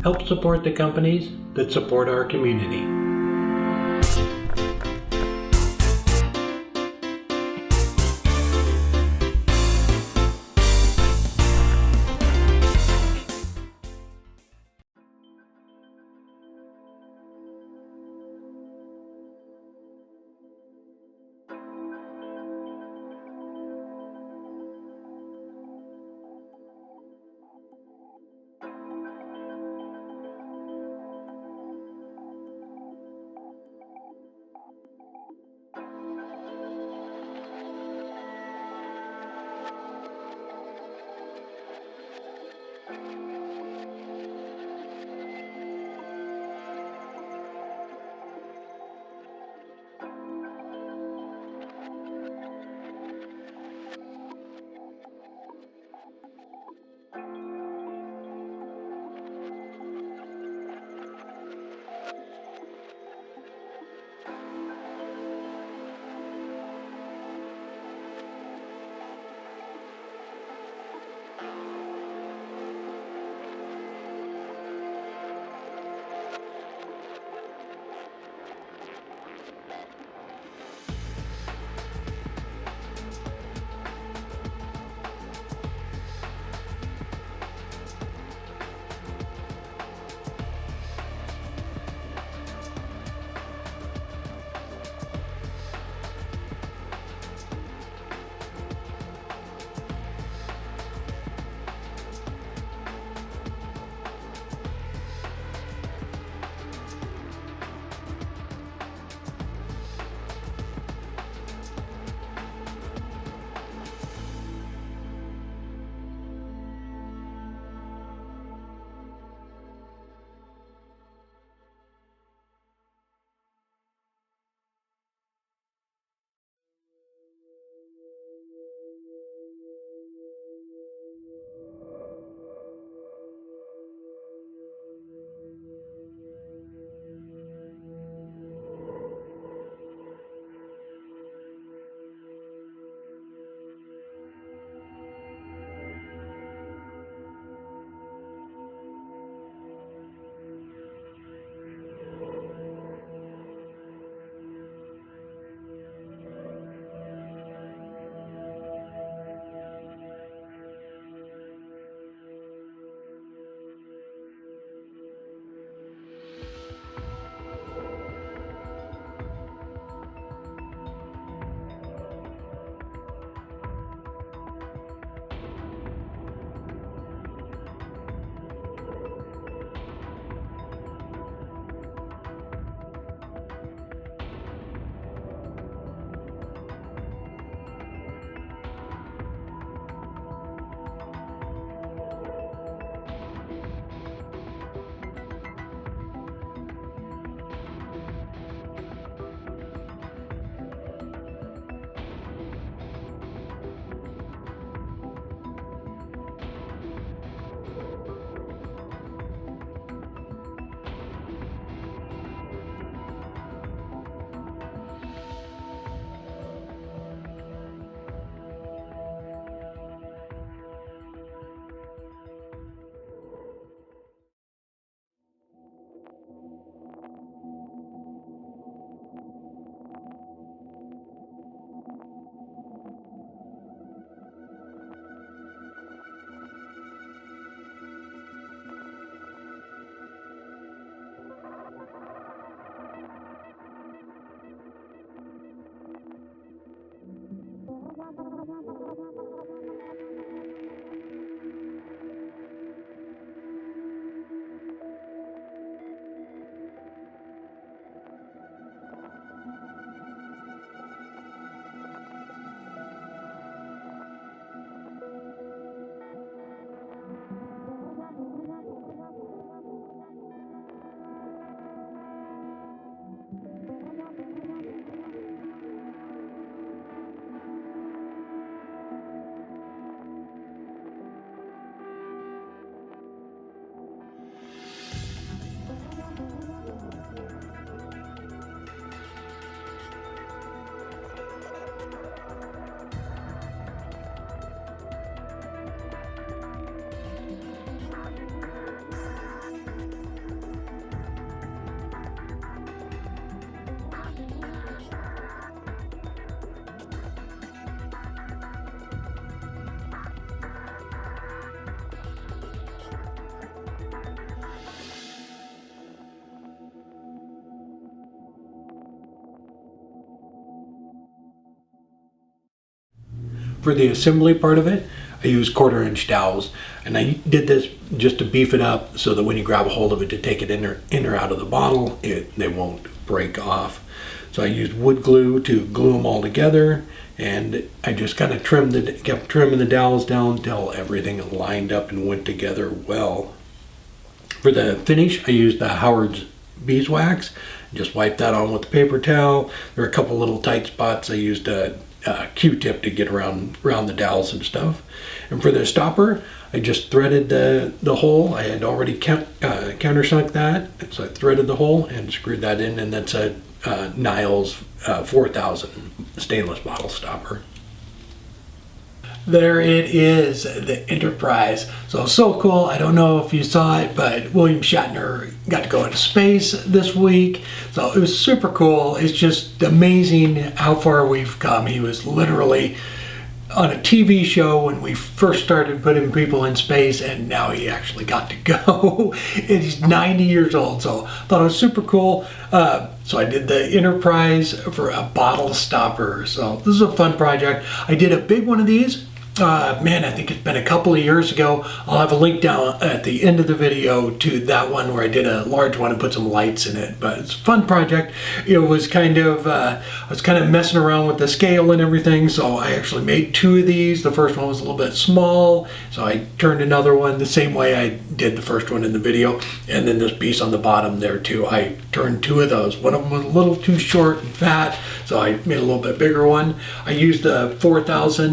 Help support the companies that support our community. For the assembly part of it, I use 1/4-inch dowels, and I did this just to beef it up so that when you grab a hold of it to take it in or out of the bottle, they won't break off. So I used wood glue to glue them all together, and I just kind of kept trimming the dowels down until everything lined up and went together well. For the finish, I used the Howard's beeswax. Just wipe that on with the paper towel. There are a couple little tight spots. I used a Q-tip to get around the dowels and stuff. And for the stopper, I just threaded the hole. I had already countersunk that, so I threaded the hole and screwed that in, and that's a Niles 4000 stainless bottle stopper. There it is, the Enterprise. So cool. I don't know if you saw it, but William Shatner got to go into space this week. So it was super cool. It's just amazing how far we've come. He was literally on a TV show when we first started putting people in space, and now he actually got to go. And he's 90 years old, so I thought it was super cool. So I did the Enterprise for a bottle stopper. So this is a fun project. I did a big one of these. Man, I think it's been a couple of years ago. I'll have a link down at the end of the video to that one where I did a large one and put some lights in it. But it's a fun project. It was kind of, I was kind of messing around with the scale and everything, so I actually made 2 of these. The first one was a little bit small, so I turned another one the same way I did the first one in the video. And then this piece on the bottom there too, I turned 2 of those. One of them was a little too short and fat, so I made a little bit bigger one. I used the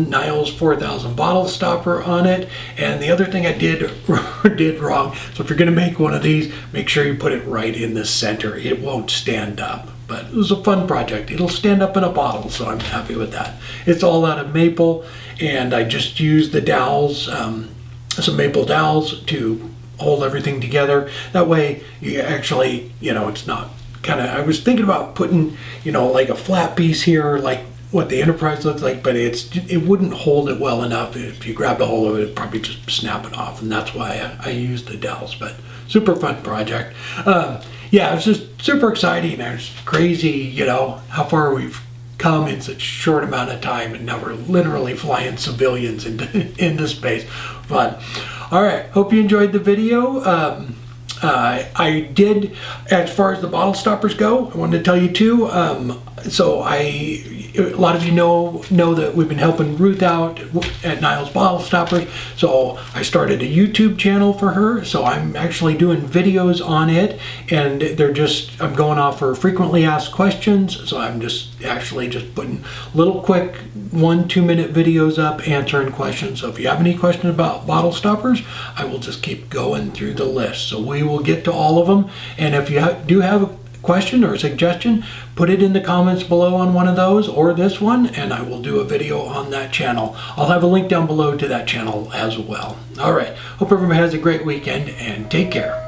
Niles 4000 bottle stopper on it. And the other thing I did wrong, so if you're going to make one of these, make sure you put it right in the center. It won't stand up, but it was a fun project. It'll stand up in a bottle, so I'm happy with that. It's all out of maple, and I just used the dowels, some maple dowels to hold everything together. That way you actually, it's not kind of, I was thinking about putting, like a flat piece here, like what the Enterprise looks like, but it wouldn't hold it well enough. If you grabbed a hold of it, it'd probably just snap it off, and that's why I used the dowels. But super fun project. Yeah, it's just super exciting. It's crazy, how far we've come in such a short amount of time, and now we're literally flying civilians into space. Fun. All right, hope you enjoyed the video. I did, as far as the bottle stoppers go, I wanted to tell you too. A lot of you know that we've been helping Ruth out at Niles Bottle Stoppers. So I started a YouTube channel for her. So I'm actually doing videos on it, and I'm going off her frequently asked questions. So I'm just putting little quick 1-2 minute videos up answering questions. So if you have any questions about bottle stoppers, I will just keep going through the list. So we will get to all of them. And if you do have a question or a suggestion, put it in the comments below on one of those or this one, and I will do a video on that channel. I'll have a link down below to that channel as well. All right, hope everyone has a great weekend, and take care.